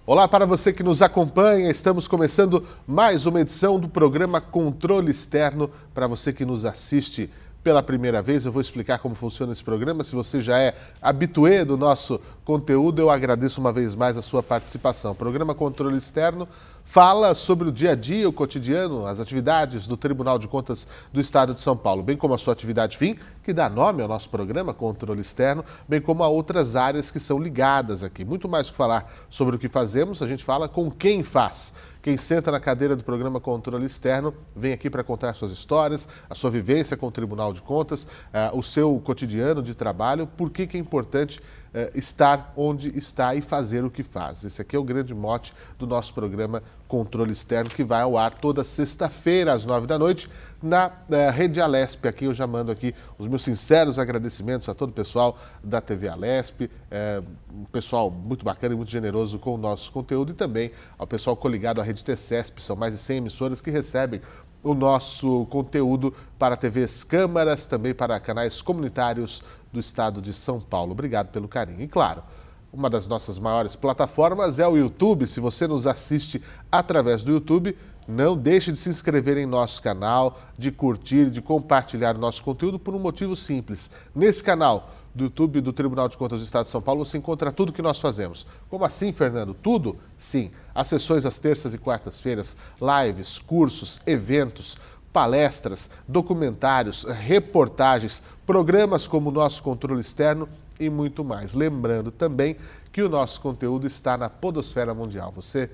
Olá para você que nos acompanha, estamos começando mais uma edição do programa Controle Externo. Para você que nos assiste pela primeira vez, eu vou explicar como funciona esse programa. Se você já é habituê do nosso conteúdo, eu agradeço uma vez mais a sua participação. O programa Controle Externo fala sobre o dia a dia, o cotidiano, as atividades do Tribunal de Contas do Estado de São Paulo, bem como a sua atividade fim, que dá nome ao nosso programa Controle Externo, bem como a outras áreas que são ligadas aqui. Muito mais que falar sobre o que fazemos, a gente fala com quem faz. Quem senta na cadeira do programa Controle Externo vem aqui para contar suas histórias, a sua vivência com o Tribunal de Contas, o seu cotidiano de trabalho, por que é importante estar onde está e fazer o que faz. Esse aqui é o grande mote do nosso programa Controle Externo, que vai ao ar toda sexta-feira, às 9 da noite, na Rede Alesp. Aqui eu já mando aqui os meus sinceros agradecimentos a todo o pessoal da TV Alesp, um pessoal muito bacana e muito generoso com o nosso conteúdo, e também ao pessoal coligado à Rede TCESP. São mais de 100 emissoras que recebem o nosso conteúdo para TVs Câmaras, também para canais comunitários do estado de São Paulo. Obrigado pelo carinho. E claro, uma das nossas maiores plataformas é o YouTube. Se você nos assiste através do YouTube, não deixe de se inscrever em nosso canal, de curtir, de compartilhar o nosso conteúdo por um motivo simples. Nesse canal do YouTube do Tribunal de Contas do Estado de São Paulo, você encontra tudo o que nós fazemos. Como assim, Fernando? Tudo? Sim. As sessões às terças e quartas-feiras, lives, cursos, eventos, palestras, documentários, reportagens, programas como o nosso Controle Externo e muito mais. Lembrando também que o nosso conteúdo está na podosfera mundial. Você,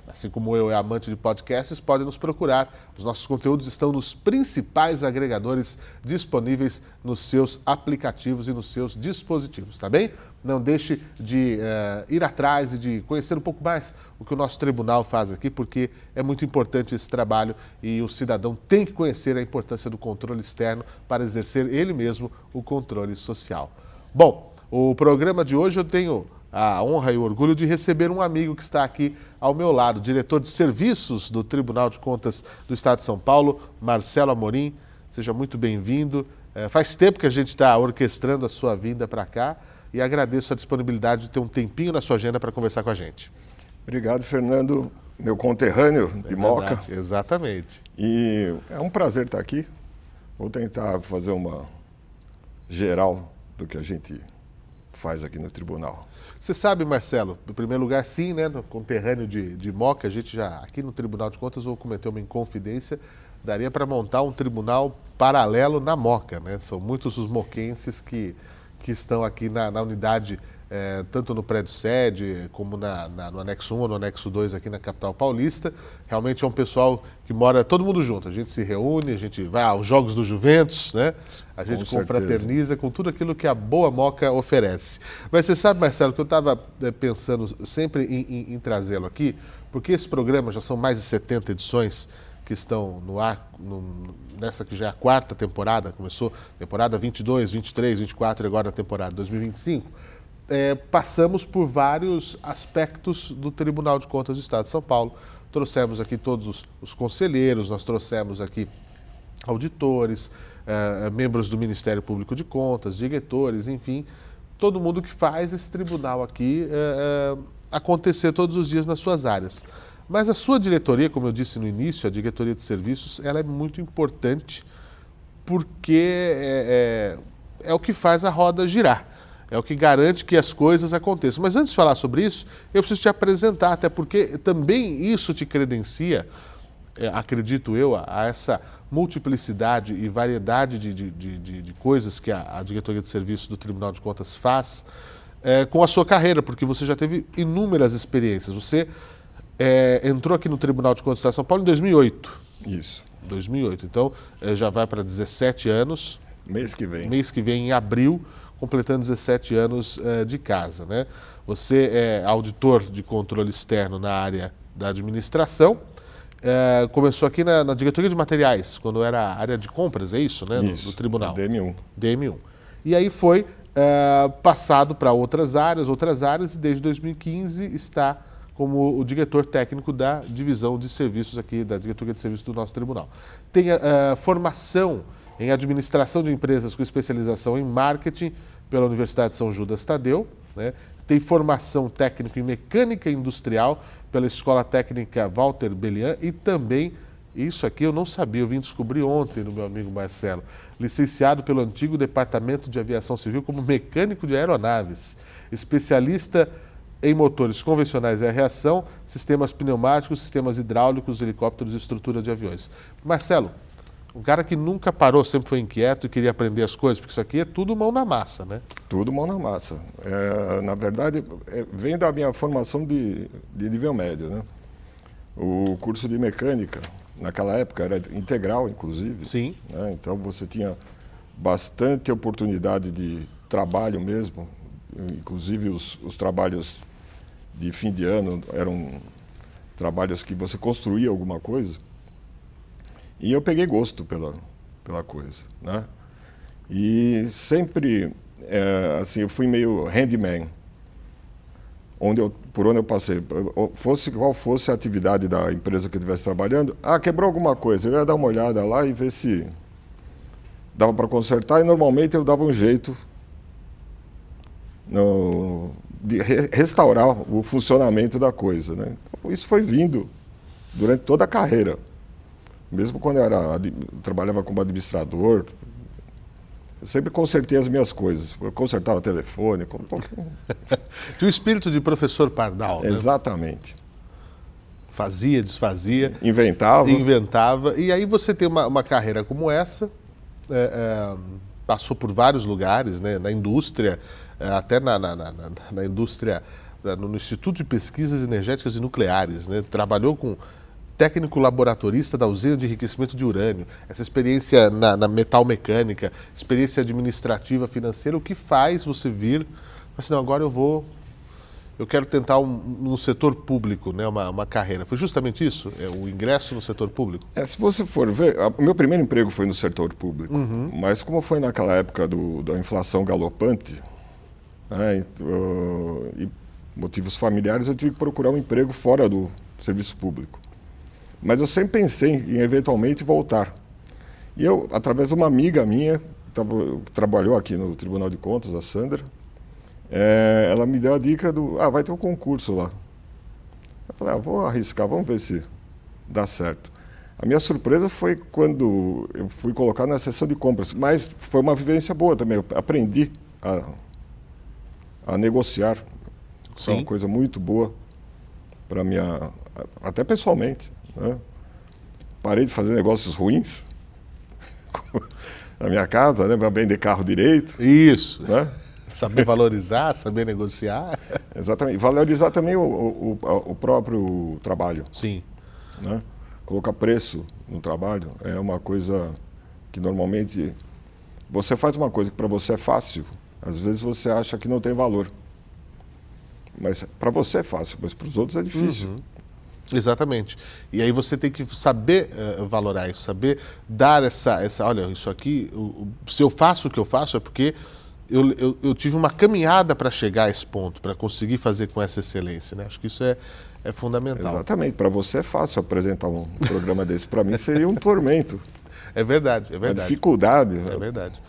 assim como eu, é amante de podcasts, pode nos procurar. Os nossos conteúdos estão nos principais agregadores disponíveis nos seus aplicativos e nos seus dispositivos, tá bem? Não deixe de ir atrás e de conhecer um pouco mais o que o nosso tribunal faz aqui, porque é muito importante esse trabalho e o cidadão tem que conhecer a importância do controle externo para exercer ele mesmo o controle social. Bom, o programa de hoje eu tenho a honra e o orgulho de receber um amigo que está aqui ao meu lado, diretor de serviços do Tribunal de Contas do Estado de São Paulo, Marcelo Amorim. Seja muito bem-vindo. Faz tempo que a gente está orquestrando a sua vinda para cá e agradeço a disponibilidade de ter um tempinho na sua agenda para conversar com a gente. Obrigado, Fernando, meu conterrâneo de Moca. Exatamente. E é um prazer estar aqui. Vou tentar fazer uma geral do que a gente faz aqui no tribunal. Você sabe, Marcelo, em primeiro lugar, sim, né, no conterrâneo de Moca, a gente já, aqui no Tribunal de Contas, vou cometer uma inconfidência, daria para montar um tribunal paralelo na Moca, né? São muitos os moquenses que estão aqui na unidade, tanto no prédio sede, como no anexo 1 ou no anexo 2 aqui na capital paulista. Realmente é um pessoal que mora todo mundo junto. A gente se reúne, a gente vai aos Jogos do Juventus, né? A gente confraterniza com tudo aquilo que a boa Moca oferece. Mas você sabe, Marcelo, que eu estava pensando sempre em trazê-lo aqui, porque esse programa já são mais de 70 edições que estão no ar, nessa que já é a quarta temporada, começou temporada 22, 23, 24 e agora a temporada 2025, passamos por vários aspectos do Tribunal de Contas do Estado de São Paulo. Trouxemos aqui todos os conselheiros, nós trouxemos aqui auditores, membros do Ministério Público de Contas, diretores, enfim, todo mundo que faz esse tribunal aqui acontecer todos os dias nas suas áreas. Mas a sua diretoria, como eu disse no início, a diretoria de serviços, ela é muito importante porque é o que faz a roda girar, é o que garante que as coisas aconteçam. Mas antes de falar sobre isso, eu preciso te apresentar, até porque também isso te credencia, acredito eu, a essa multiplicidade e variedade de coisas que a diretoria de serviços do Tribunal de Contas faz com a sua carreira, porque você já teve inúmeras experiências. Você entrou aqui no Tribunal de Contas do Estado de São Paulo em 2008. Isso. 2008. Então, já vai para 17 anos. Mês que vem. Mês que vem, em abril, completando 17 anos de casa, né? Você é auditor de controle externo na área da administração. Começou aqui na diretoria de materiais, quando era a área de compras, é isso, né? Isso, do tribunal. DM1. DM1. E aí foi passado para outras áreas, e desde 2015 está como o diretor técnico da divisão de serviços aqui, da diretoria de serviços do nosso tribunal. Tem formação em administração de empresas com especialização em marketing pela Universidade São Judas Tadeu, né? tem formação técnica em mecânica industrial pela Escola Técnica Walter Belian e também, isso aqui eu não sabia, eu vim descobrir ontem no meu amigo Marcelo, licenciado pelo antigo Departamento de Aviação Civil como mecânico de aeronaves, especialista em motores convencionais à reação, sistemas pneumáticos, sistemas hidráulicos, helicópteros e estrutura de aviões. Marcelo, um cara que nunca parou, sempre foi inquieto e queria aprender as coisas, porque isso aqui é tudo mão na massa, né? Tudo mão na massa. Na verdade, vem da minha formação de nível médio, né? O curso de mecânica, naquela época, era integral, inclusive. Sim. Né? Então, você tinha bastante oportunidade de trabalho mesmo, inclusive os trabalhos de fim de ano eram trabalhos que você construía alguma coisa. E eu peguei gosto pela coisa, né? E sempre, assim, eu fui meio handyman, por onde eu passei. Qual fosse a atividade da empresa que eu estivesse trabalhando, quebrou alguma coisa, eu ia dar uma olhada lá e ver se dava para consertar, e normalmente eu dava um jeito de restaurar o funcionamento da coisa, né? Então, isso foi vindo durante toda a carreira. Mesmo quando eu trabalhava como administrador, eu sempre consertei as minhas coisas. Eu consertava telefone. Tinha o espírito de professor Pardal, né? Exatamente. Fazia, desfazia. Inventava. E aí você tem uma carreira como essa, passou por vários lugares, né? Na indústria, até na indústria, no Instituto de Pesquisas Energéticas e Nucleares, né? Trabalhou com técnico laboratorista da usina de enriquecimento de urânio, essa experiência na metalmecânica, experiência administrativa, financeira, o que faz você vir, assim, não, agora eu quero tentar no setor público, né, uma carreira. Foi justamente isso, o ingresso no setor público? Se você for ver, o meu primeiro emprego foi no setor público, mas como foi naquela época da inflação galopante, né, e motivos familiares, eu tive que procurar um emprego fora do serviço público. Mas eu sempre pensei em eventualmente voltar. E eu, através de uma amiga minha, que trabalhou aqui no Tribunal de Contas, a Sandra, ela me deu a dica vai ter um concurso lá. Eu falei, vou arriscar, vamos ver se dá certo. A minha surpresa foi quando eu fui colocar na seção de compras, mas foi uma vivência boa também, eu aprendi a negociar. Foi uma coisa muito boa para até pessoalmente. Né? Parei de fazer negócios ruins na minha casa, né? Para vender carro direito. Isso. Né? Saber valorizar, saber negociar. Exatamente. Valorizar também o próprio trabalho. Sim. Né? Colocar preço no trabalho é uma coisa que normalmente você faz uma coisa que para você é fácil, às vezes você acha que não tem valor. Mas para você é fácil, mas para os outros é difícil. Exatamente. E aí você tem que saber valorar isso, saber dar essa olha, isso aqui, se eu faço o que eu faço é porque eu tive uma caminhada para chegar a esse ponto, para conseguir fazer com essa excelência, né? Acho que isso é fundamental. Exatamente. Para você é fácil apresentar um programa desse. Para mim seria um tormento. É verdade, é verdade. Uma dificuldade. É verdade.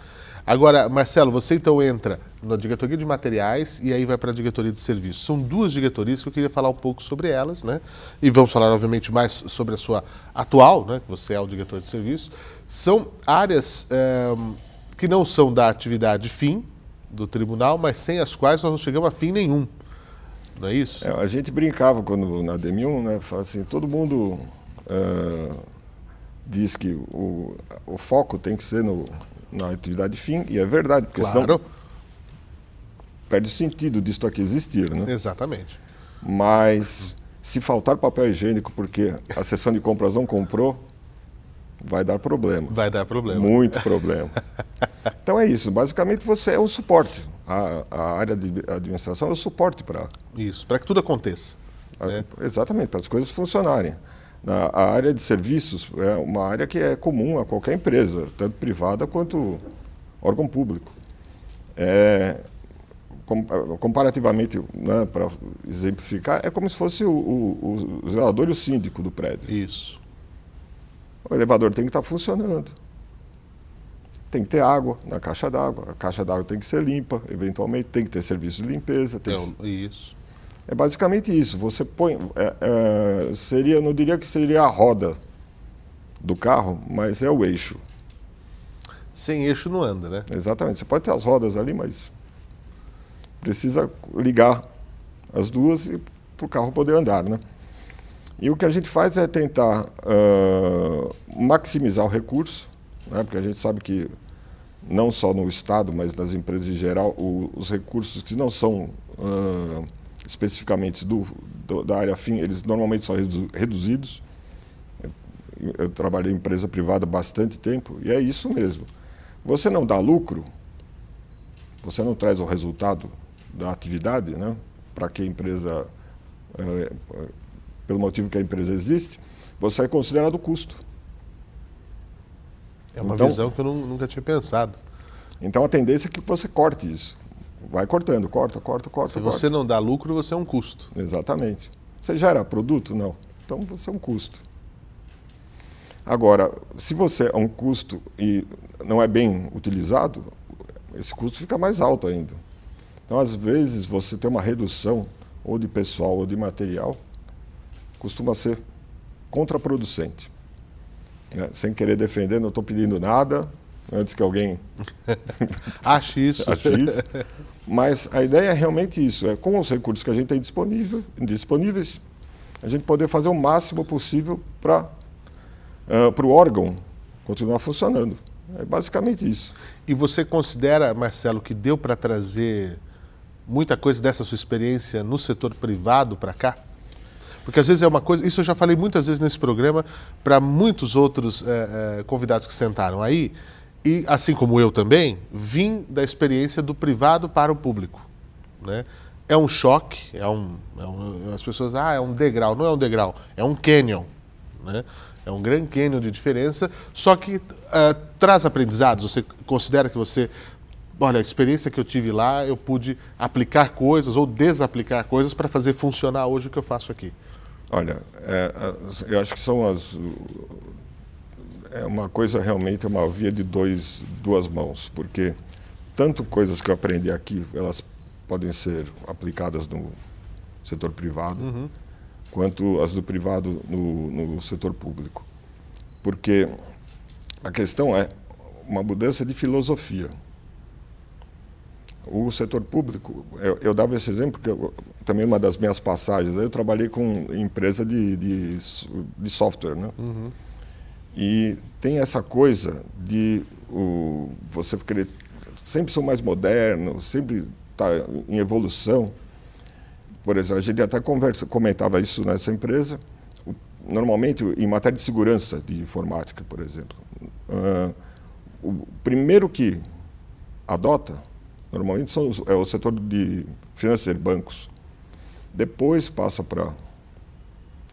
Agora, Marcelo, você então entra na diretoria de materiais e aí vai para a diretoria de serviços. São duas diretorias que eu queria falar um pouco sobre elas, né? E vamos falar, obviamente, mais sobre a sua atual, né? Que você é o diretor de serviços. São áreas que não são da atividade fim do tribunal, mas sem as quais nós não chegamos a fim nenhum. Não é isso? A gente brincava quando na DEM1, né? Fala assim, todo mundo diz que o foco tem que ser na atividade fim, e é verdade, porque senão perde o sentido disso aqui existir, né? Exatamente. Mas se faltar papel higiênico porque a seção de compras não comprou, vai dar problema. Vai dar problema. Muito problema. Então é isso, basicamente você é o suporte. A área de administração é o suporte para... Isso, para que tudo aconteça. Né? Exatamente, para as coisas funcionarem. A área de serviços é uma área que é comum a qualquer empresa, tanto privada quanto órgão público. Comparativamente, né, para exemplificar, é como se fosse o zelador e o síndico do prédio. Isso. O elevador tem que estar funcionando. Tem que ter água na caixa d'água, a caixa d'água tem que ser limpa, eventualmente tem que ter serviço de limpeza. Isso. É basicamente isso. Você põe, não diria que seria a roda do carro, mas é o eixo. Sem eixo não anda, né? Exatamente. Você pode ter as rodas ali, mas precisa ligar as duas para o carro poder andar, né? E o que a gente faz é tentar maximizar o recurso, né? Porque a gente sabe que não só no Estado, mas nas empresas em geral, os recursos que não são especificamente da área fim, eles normalmente são reduzidos. Eu trabalhei em empresa privada há bastante tempo e é isso mesmo. Você não dá lucro, você não traz o resultado da atividade, né, para que a empresa, pelo motivo que a empresa existe, você é considerado custo. É uma visão que eu nunca tinha pensado. Então a tendência é que você corte isso. Vai cortando, corta. Se você não dá lucro, você é um custo. Exatamente. Você gera produto? Não. Então você é um custo. Agora, se você é um custo e não é bem utilizado, esse custo fica mais alto ainda. Então, às vezes, você tem uma redução ou de pessoal ou de material, costuma ser contraproducente. Né? Sem querer defender, não estou pedindo nada, antes que alguém ache isso. Mas a ideia é realmente isso, é com os recursos que a gente tem disponíveis, a gente poder fazer o máximo possível para o órgão continuar funcionando. É basicamente isso. E você considera, Marcelo, que deu para trazer muita coisa dessa sua experiência no setor privado para cá? Porque às vezes é uma coisa, isso eu já falei muitas vezes nesse programa para muitos outros convidados que sentaram aí, e assim como eu também, vim da experiência do privado para o público, né? É um choque, as pessoas, é um degrau. Não é um degrau, é um canyon, né? É um grande canyon de diferença, só que traz aprendizados. Você considera que olha, a experiência que eu tive lá, eu pude aplicar coisas ou desaplicar coisas para fazer funcionar hoje o que eu faço aqui? Olha, eu acho que é uma coisa realmente, uma via de duas mãos, porque tanto coisas que eu aprendi aqui, elas podem ser aplicadas no setor privado, quanto as do privado no setor público. Porque a questão é uma mudança de filosofia. O setor público, eu dava esse exemplo, porque também uma das minhas passagens, eu trabalhei com empresa de software, né? E tem essa coisa de você querer sempre ser mais moderno, sempre estar em evolução. Por exemplo, a gente até comentava isso nessa empresa, normalmente em matéria de segurança de informática, por exemplo. O primeiro que adota, normalmente é o setor de financeiro, bancos. Depois passa para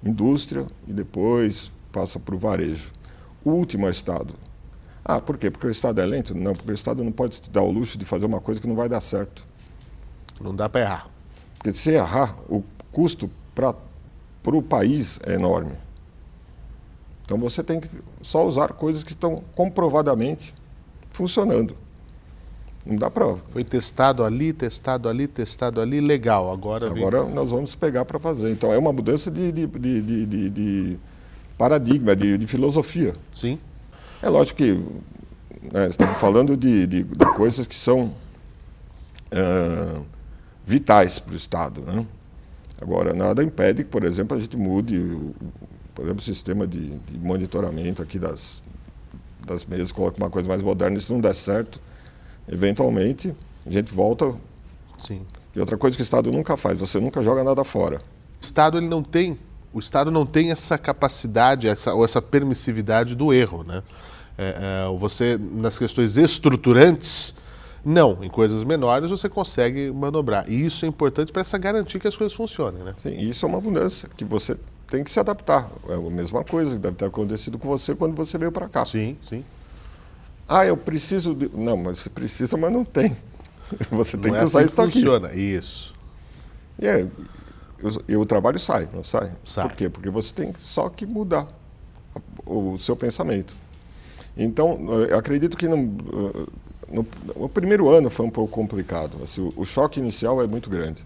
indústria e depois passa para o varejo. O último é o Estado. Por quê? Porque o Estado é lento? Não, porque o Estado não pode se dar o luxo de fazer uma coisa que não vai dar certo. Não dá para errar. Porque se errar, o custo para o país é enorme. Então você tem que só usar coisas que estão comprovadamente funcionando. Não dá prova. Foi testado ali, legal. Agora nós vamos pegar para fazer. Então é uma mudança de paradigma, de filosofia. Sim. É lógico que estamos falando de coisas que são vitais para o Estado, né? Agora, nada impede que, por exemplo, a gente mude o sistema de monitoramento aqui das mesas, coloque uma coisa mais moderna. Se não der certo, eventualmente, a gente volta. Sim. E outra coisa que o Estado nunca faz, você nunca joga nada fora. O Estado não tem essa capacidade, essa permissividade do erro, né? Você, nas questões estruturantes, não. Em coisas menores você consegue manobrar. E isso é importante para garantir que as coisas funcionem, né? Sim, isso é uma mudança que você tem que se adaptar. É a mesma coisa que deve ter acontecido com você quando você veio para cá. Sim, sim. Eu preciso de... Não, mas você precisa, mas não tem. Você tem que usar isso aqui. Funciona, isso. E o trabalho sai, não sai? Sai. Por quê? Porque você tem só que mudar o seu pensamento. Então, eu acredito que o primeiro ano foi um pouco complicado. Assim, o choque inicial é muito grande.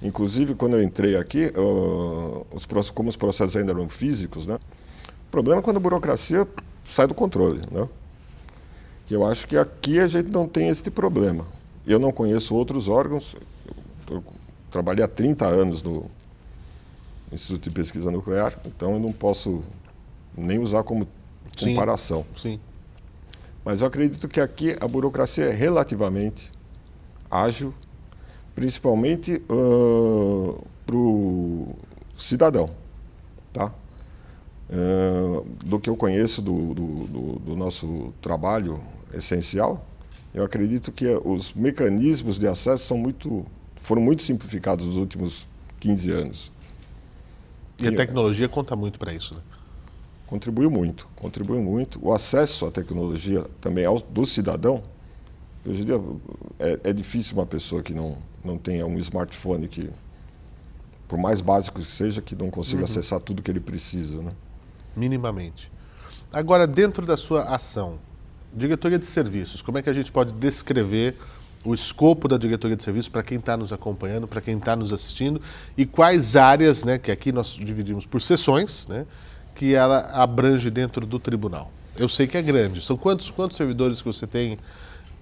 Inclusive, quando eu entrei aqui, como os processos ainda eram físicos, né? O problema é quando a burocracia sai do controle, né? Que eu acho que aqui a gente não tem esse problema. Eu não conheço outros órgãos. Eu trabalhei há 30 anos no Instituto de Pesquisa Nuclear, então eu não posso nem usar como comparação. Sim. Mas eu acredito que aqui a burocracia é relativamente ágil, principalmente para o cidadão, tá? Do que eu conheço do nosso trabalho essencial, eu acredito que os mecanismos de acesso foram muito simplificados nos últimos 15 anos. E a tecnologia conta muito para isso, né? Contribuiu muito. O acesso à tecnologia também do cidadão, hoje em dia é difícil uma pessoa que não tenha um smartphone que, por mais básico que seja, que não consiga acessar tudo que ele precisa, né? Minimamente. Agora, dentro da sua ação, diretoria de serviços, como é que a gente pode descrever o escopo da diretoria de serviços para quem está nos acompanhando, para quem está nos assistindo, e quais áreas, né, que aqui nós dividimos por seções, né, que ela abrange dentro do tribunal? Eu sei que é grande. São quantos servidores que você tem?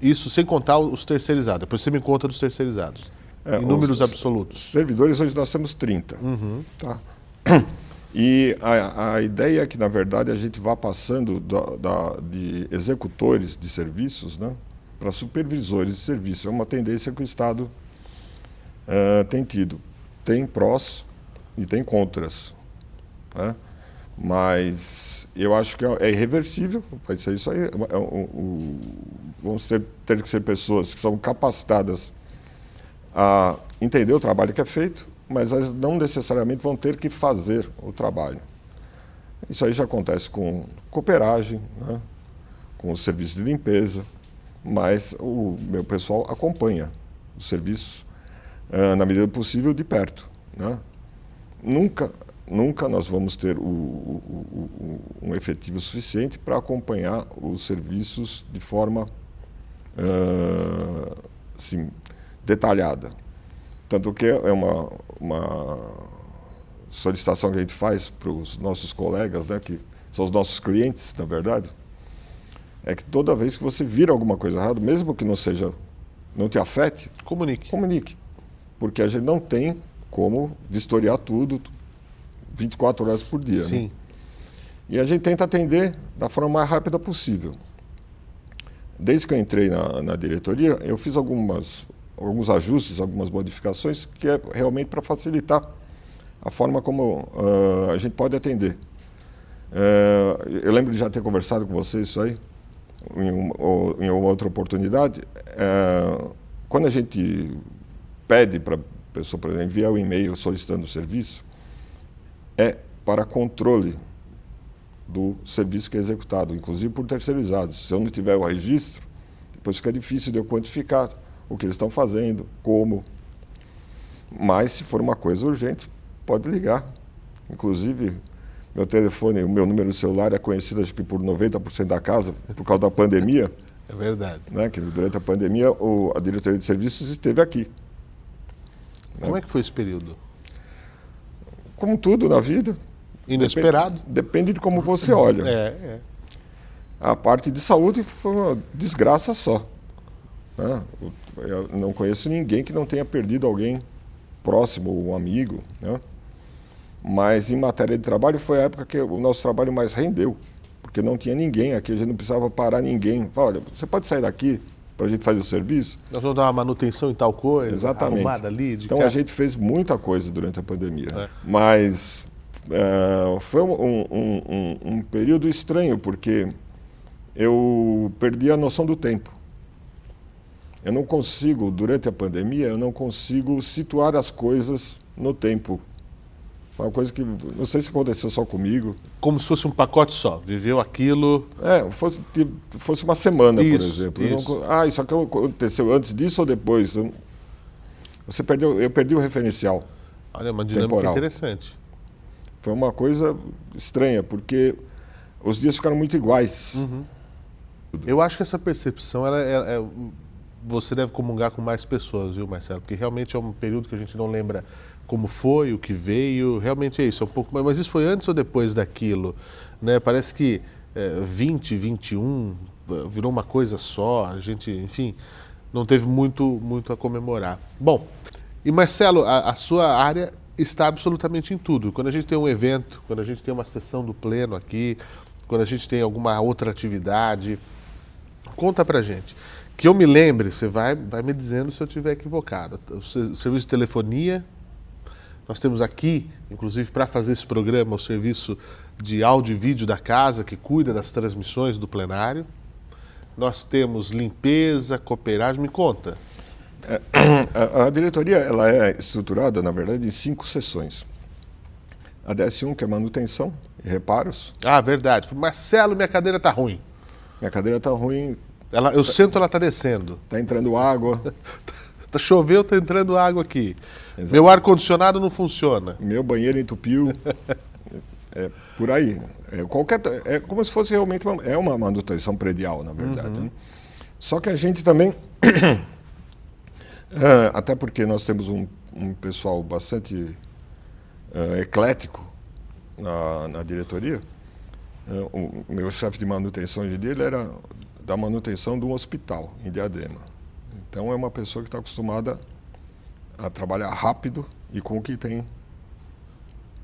Isso sem contar os terceirizados. Depois você me conta dos terceirizados. Em números absolutos. Os servidores, hoje nós temos 30. Tá? E a ideia é que, na verdade, a gente vá passando de executores de serviços, né, para supervisores de serviços. É uma tendência que o Estado tem tido. Tem prós e tem contras, né? Mas eu acho que é irreversível, vai ser isso aí. Vamos ter que ser pessoas que são capacitadas a entender o trabalho que é feito, mas elas não necessariamente vão ter que fazer o trabalho. Isso aí já acontece com cooperagem, né, com o serviço de limpeza, mas o meu pessoal acompanha os serviços, na medida do possível, de perto, né? Nunca nós vamos ter um efetivo suficiente para acompanhar os serviços de forma assim, detalhada. Tanto que é uma solicitação que a gente faz para os nossos colegas, né, que são os nossos clientes, na verdade, é que toda vez que você vira alguma coisa errada, mesmo que não te afete, comunique. Porque a gente não tem como vistoriar tudo 24 horas por dia. Sim. Né? E a gente tenta atender da forma mais rápida possível. Desde que eu entrei na diretoria, eu fiz alguns ajustes, algumas modificações, que é realmente para facilitar a forma como a gente pode atender. Eu lembro de já ter conversado com vocês isso aí, em uma outra oportunidade. Quando a gente pede para a pessoa, por exemplo, enviar um e-mail solicitando o serviço, é para controle do serviço que é executado, inclusive por terceirizados. Se eu não tiver o registro, depois fica difícil de eu quantificar o que eles estão fazendo, como. Mas, se for uma coisa urgente, pode ligar. Inclusive, meu telefone, o meu número de celular é conhecido, acho que por 90% da casa, por causa da pandemia. É verdade. Né? Que durante a pandemia, a diretoria de serviços esteve aqui. Como é que foi esse período? Como tudo na vida. Inesperado. Depende de como você olha. A parte de saúde foi uma desgraça só. Né? Eu não conheço ninguém que não tenha perdido alguém próximo, um amigo. Né? Mas em matéria de trabalho foi a época que o nosso trabalho mais rendeu. Porque não tinha ninguém aqui, a gente não precisava parar ninguém. Olha, você pode sair daqui para a gente fazer o serviço? Nós vamos dar uma manutenção em tal coisa, exatamente. Arrumada ali. Então a gente fez muita coisa durante a pandemia. Mas foi um período estranho, porque eu perdi a noção do tempo. Eu não consigo, durante a pandemia, eu não consigo situar as coisas no tempo. Uma coisa que, não sei se aconteceu só comigo. Como se fosse um pacote só, viveu aquilo... fosse uma semana, isso, por exemplo. Isso. Isso aqui aconteceu antes disso ou depois? Eu perdi o referencial. Olha, uma dinâmica temporal. Interessante. Foi uma coisa estranha, porque os dias ficaram muito iguais. Eu acho que essa percepção, você deve comungar com mais pessoas, viu, Marcelo? Porque realmente é um período que a gente não lembra como foi, o que veio, realmente é isso, é um pouco. Mas isso foi antes ou depois daquilo? Né? Parece que 20, 21 virou uma coisa só, a gente, enfim, não teve muito a comemorar. Bom, e Marcelo, a sua área está absolutamente em tudo. Quando a gente tem um evento, quando a gente tem uma sessão do Pleno aqui, quando a gente tem alguma outra atividade, conta pra gente. Que eu me lembre, você vai me dizendo se eu estiver equivocado. O serviço de telefonia, nós temos aqui, inclusive para fazer esse programa, o serviço de áudio e vídeo da casa, que cuida das transmissões do plenário. Nós temos limpeza, cooperagem, me conta. A diretoria ela é estruturada, na verdade, em 5 seções. A DS1, que é manutenção e reparos. Ah, verdade. Marcelo, minha cadeira está ruim. Minha cadeira está ruim. Eu sento, ela está descendo. Está entrando água. Choveu, está entrando água aqui. Exato. Meu ar-condicionado não funciona. Meu banheiro entupiu. É por aí. É como se fosse realmente uma manutenção predial, na verdade. Né? Só que a gente também, até porque nós temos um pessoal bastante eclético na diretoria, o meu chefe de manutenção hoje em dia, ele era da manutenção de um hospital em Diadema. Então é uma pessoa que está acostumada a trabalhar rápido e com o que tem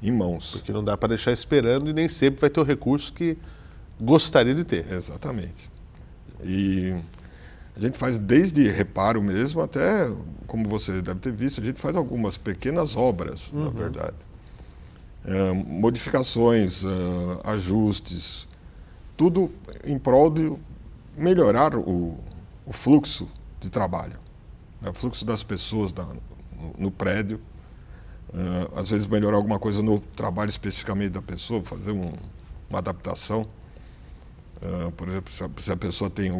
em mãos. Porque não dá para deixar esperando e nem sempre vai ter o recurso que gostaria de ter. Exatamente. E a gente faz desde reparo mesmo até, como você deve ter visto, a gente faz algumas pequenas obras, na verdade. Modificações, ajustes, tudo em prol de melhorar o fluxo de trabalho, né? O fluxo das pessoas no prédio. Às vezes melhorar alguma coisa no trabalho especificamente da pessoa, fazer uma adaptação. Por exemplo, se a pessoa tem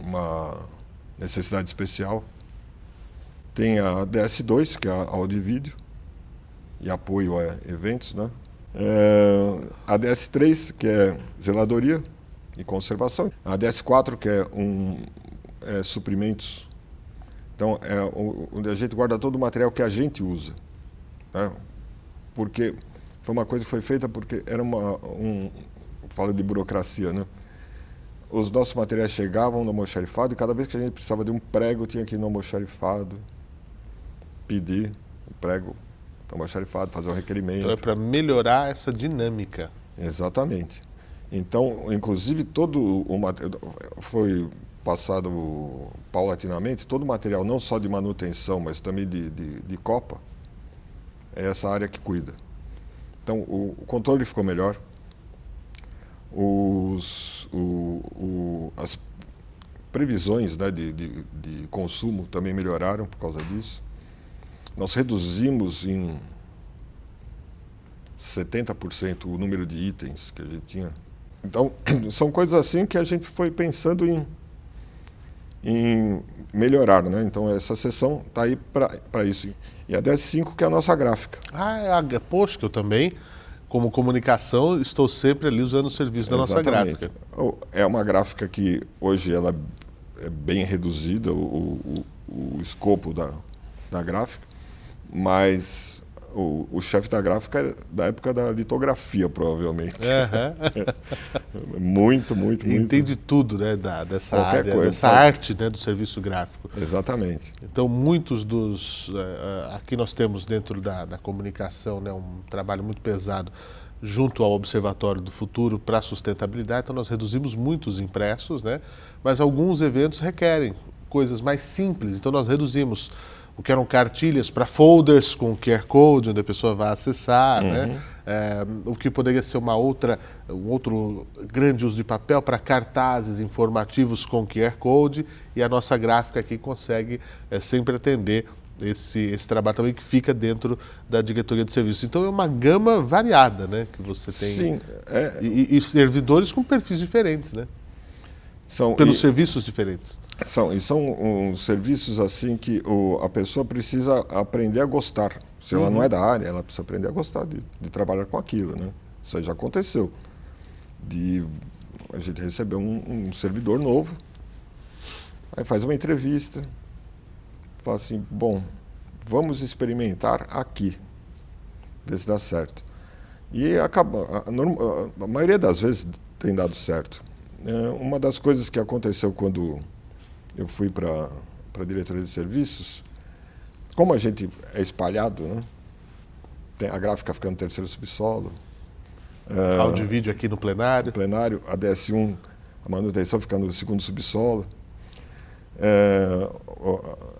uma necessidade especial, tem a DS2, que é áudio e vídeo, e apoio a eventos, né? A DS3, que é zeladoria e conservação. A DS4, que é suprimentos. Então, onde a gente guarda todo o material que a gente usa. Né? Porque foi uma coisa que foi feita porque era fala de burocracia, né? Os nossos materiais chegavam no almoxarifado e cada vez que a gente precisava de um prego, tinha que ir no almoxarifado, pedir o prego no almoxarifado, fazer o requerimento. Então é para melhorar essa dinâmica. Exatamente. Então, inclusive, todo o material foi passado paulatinamente, todo o material, não só de manutenção, mas também de copa, é essa área que cuida. Então, o controle ficou melhor, as previsões, né, de consumo também melhoraram por causa disso. Nós reduzimos em 70% o número de itens que a gente tinha. Então, são coisas assim que a gente foi pensando em melhorar, né? Então, essa sessão está aí para isso. E a DS5, que é a nossa gráfica. Poxa, que eu também, como comunicação, estou sempre ali usando o serviço da nossa gráfica. É uma gráfica que hoje ela é bem reduzida, o escopo da gráfica, mas o chefe da gráfica é da época da litografia, provavelmente. Muito. Entende tudo, né, dessa qualquer área, coisa, dessa arte, né, do serviço gráfico. Exatamente. Então, muitos aqui nós temos dentro da comunicação, né, um trabalho muito pesado junto ao Observatório do Futuro para a sustentabilidade. Então, nós reduzimos muitos impressos, né, mas alguns eventos requerem coisas mais simples. Então, nós reduzimos o que eram cartilhas para folders com QR Code, onde a pessoa vai acessar, né? O que poderia ser um outro grande uso de papel para cartazes informativos com QR Code, e a nossa gráfica aqui consegue sempre atender esse trabalho também que fica dentro da diretoria de serviços. Então é uma gama variada, né, que você tem. Sim. E servidores com perfis diferentes, né? Pelos serviços diferentes. São uns serviços assim que a pessoa precisa aprender a gostar. Se ela não é da área, ela precisa aprender a gostar de trabalhar com aquilo, né? Isso aí já aconteceu. De a gente recebeu um servidor novo, aí faz uma entrevista, fala assim, bom, vamos experimentar aqui, ver se dá certo. E a maioria das vezes tem dado certo. Uma das coisas que aconteceu quando eu fui para a diretoria de serviços, como a gente é espalhado, né? Tem a gráfica fica no terceiro subsolo. Áudio e vídeo aqui no plenário. A DS1, a manutenção fica no segundo subsolo.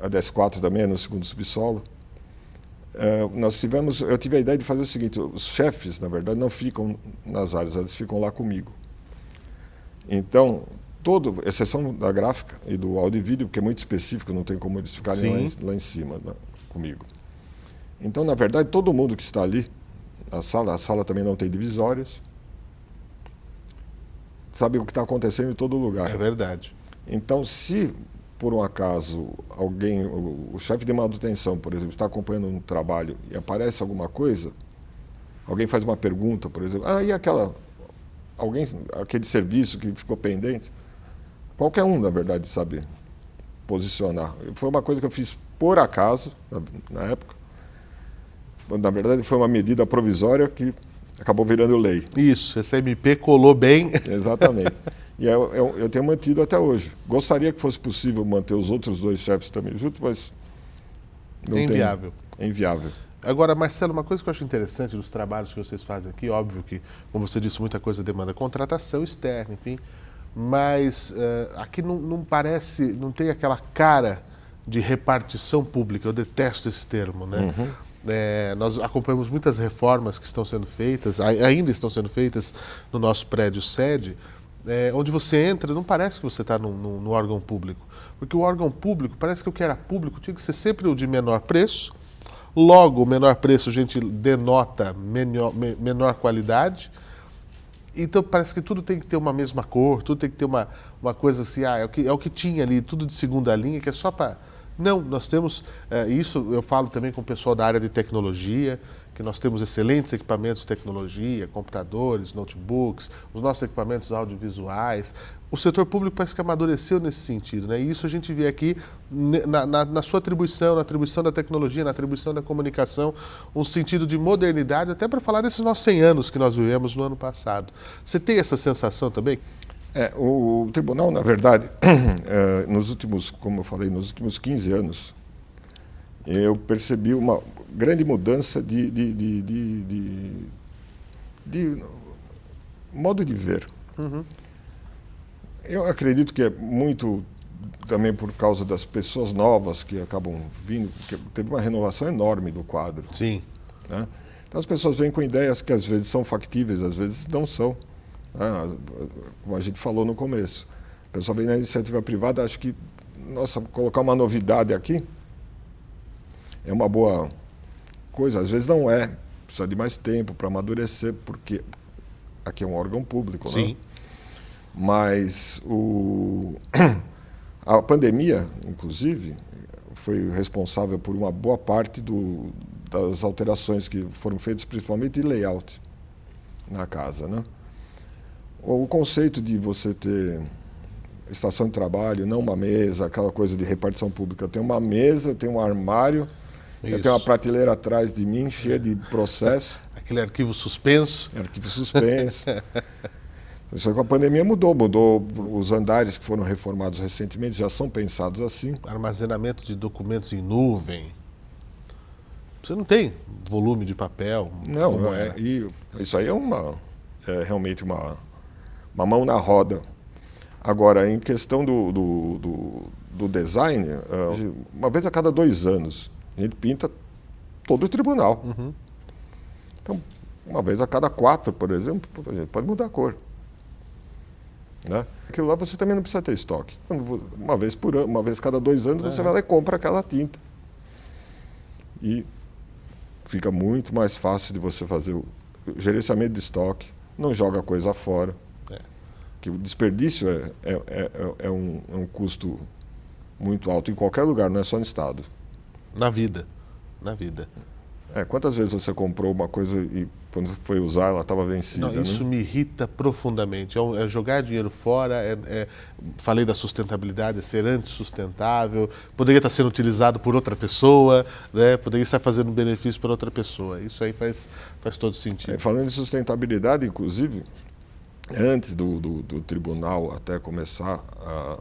A DS4 também é no segundo subsolo. Eu tive a ideia de fazer o seguinte, os chefes, na verdade, não ficam nas áreas, eles ficam lá comigo. Então, exceção da gráfica e do áudio e vídeo, porque é muito específico, não tem como eles ficarem lá em cima, né, comigo. Então, na verdade, todo mundo que está ali, a sala também não tem divisórias, sabe o que está acontecendo em todo lugar. É verdade. Então, se por um acaso alguém, o chefe de manutenção, por exemplo, está acompanhando um trabalho e aparece alguma coisa, alguém faz uma pergunta, por exemplo, e aquele serviço que ficou pendente, qualquer um, na verdade, sabe posicionar. Foi uma coisa que eu fiz por acaso, na época. Na verdade, foi uma medida provisória que acabou virando lei. Isso, essa MP colou bem. Exatamente. E eu tenho mantido até hoje. Gostaria que fosse possível manter os outros dois chefes também juntos, mas não é inviável. É inviável. Agora, Marcelo, uma coisa que eu acho interessante dos trabalhos que vocês fazem aqui, óbvio que, como você disse, muita coisa demanda contratação externa, enfim, mas aqui não parece, não tem aquela cara de repartição pública, eu detesto esse termo, né? Uhum. Nós acompanhamos muitas reformas que estão sendo feitas, ainda estão sendo feitas no nosso prédio sede, onde você entra, não parece que você está no órgão público, porque o órgão público, parece que o que era público tinha que ser sempre o de menor preço, logo o menor preço a gente denota menor qualidade, então parece que tudo tem que ter uma mesma cor, tudo tem que ter uma coisa assim, é o que tinha ali, tudo de segunda linha, que é só para... Não, nós temos, isso eu falo também com o pessoal da área de tecnologia, que nós temos excelentes equipamentos de tecnologia, computadores, notebooks, os nossos equipamentos audiovisuais. O setor público parece que amadureceu nesse sentido, né? E isso a gente vê aqui na sua atribuição, na atribuição da tecnologia, na atribuição da comunicação, um sentido de modernidade, até para falar desses nossos 100 anos que nós vivemos no ano passado. Você tem essa sensação também? O tribunal, na verdade, nos últimos, como eu falei, nos últimos 15 anos, eu percebi uma grande mudança de modo de ver. Uhum. Eu acredito que é muito também por causa das pessoas novas que acabam vindo, porque teve uma renovação enorme do quadro. Sim. Né? Então as pessoas vêm com ideias que às vezes são factíveis, às vezes não são. Como a gente falou no começo. O pessoal vem na iniciativa privada, acho que, nossa, colocar uma novidade aqui é uma boa coisa. Às vezes não é, precisa de mais tempo para amadurecer, porque aqui é um órgão público, sim, né? Mas a pandemia, inclusive, foi responsável por uma boa parte das alterações que foram feitas, principalmente de layout na casa, né? O conceito de você ter estação de trabalho, não uma mesa, aquela coisa de repartição pública. Eu tenho uma mesa, eu tenho um armário, eu tenho uma prateleira atrás de mim cheia de processo. Aquele arquivo suspenso. Arquivo suspenso. Só que a pandemia mudou os andares que foram reformados recentemente, já são pensados assim. Armazenamento de documentos em nuvem. Você não tem volume de papel. Não, e isso aí é realmente uma mão na roda. Agora, em questão do design, uma vez a cada 2 anos, a gente pinta todo o tribunal. Uhum. Então, uma vez a cada 4, por exemplo, a gente pode mudar a cor. Né? Aquilo lá você também não precisa ter estoque. Uma vez por ano, uma vez a cada 2 anos, você vai lá e compra aquela tinta. E fica muito mais fácil de você fazer o gerenciamento de estoque, não joga coisa fora. Que o desperdício é um custo muito alto em qualquer lugar, não é só no Estado. Na vida. Quantas vezes você comprou uma coisa e, quando foi usar, ela estava vencida. Não, isso né? me irrita profundamente. É jogar dinheiro fora, falei da sustentabilidade, é ser antissustentável, poderia estar sendo utilizado por outra pessoa, né? Poderia estar fazendo benefício para outra pessoa. Isso aí faz todo sentido. Falando em sustentabilidade, inclusive, antes do tribunal até começar a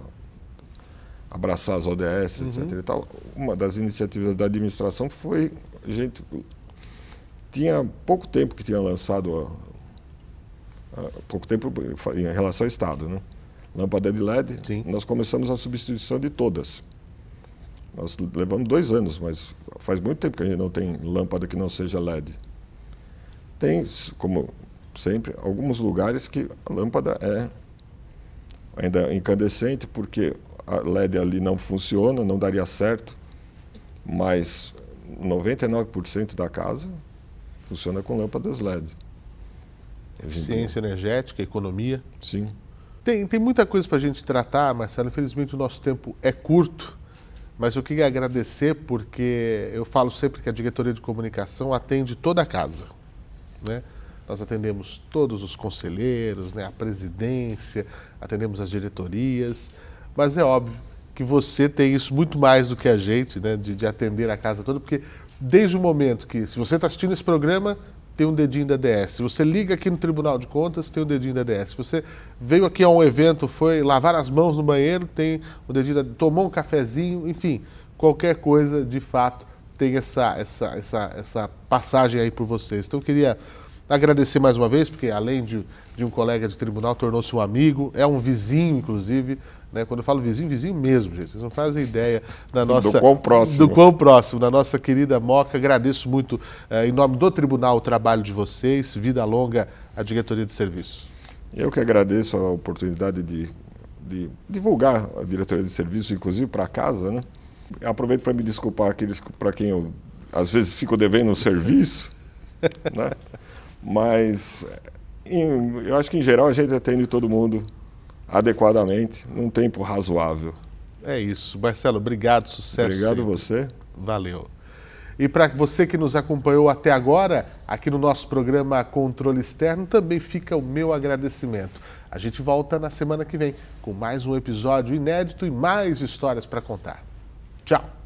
abraçar as ODS, etc. E tal, uma das iniciativas da administração foi, tinha pouco tempo que tinha lançado, pouco tempo em relação ao Estado, né? Lâmpada de LED, Sim. Nós começamos a substituição de todas. Nós levamos 2 anos, mas faz muito tempo que a gente não tem lâmpada que não seja LED. Tem, como sempre, alguns lugares que a lâmpada é ainda incandescente, porque a LED ali não funciona, não daria certo, mas 99% da casa funciona com lâmpadas LED. Eficiência energética, economia. Sim. Tem muita coisa para a gente tratar, Marcelo. Infelizmente o nosso tempo é curto, mas eu queria agradecer porque eu falo sempre que a diretoria de comunicação atende toda a casa, né? Nós atendemos todos os conselheiros, né, a presidência, atendemos as diretorias, mas é óbvio que você tem isso muito mais do que a gente, né, de atender a casa toda, porque desde o momento que, se você está assistindo esse programa, tem um dedinho da DS. Se você liga aqui no Tribunal de Contas, tem um dedinho da DS. Se você veio aqui a um evento, foi lavar as mãos no banheiro, tem o dedinho da DS. Tomou um cafezinho, enfim, qualquer coisa, de fato, tem essa passagem aí por vocês. Então eu queria agradecer mais uma vez, porque além de um colega de tribunal, tornou-se um amigo, é um vizinho, inclusive, né? Quando eu falo vizinho, vizinho mesmo, gente. Vocês não fazem ideia da nossa... Do quão próximo. Do quão próximo, da nossa querida Moca. Agradeço muito, em nome do tribunal, o trabalho de vocês. Vida longa à diretoria de serviço. Eu que agradeço a oportunidade de divulgar a diretoria de serviço, inclusive para casa, né? Aproveito para me desculpar aqueles para quem eu, às vezes, fico devendo um serviço, né? Mas eu acho que, em geral, a gente atende todo mundo adequadamente, num tempo razoável. É isso. Marcelo, obrigado, sucesso. Obrigado sempre. você. Valeu. E para você que nos acompanhou até agora, aqui no nosso programa Controle Externo, também fica o meu agradecimento. A gente volta na semana que vem com mais um episódio inédito e mais histórias para contar. Tchau!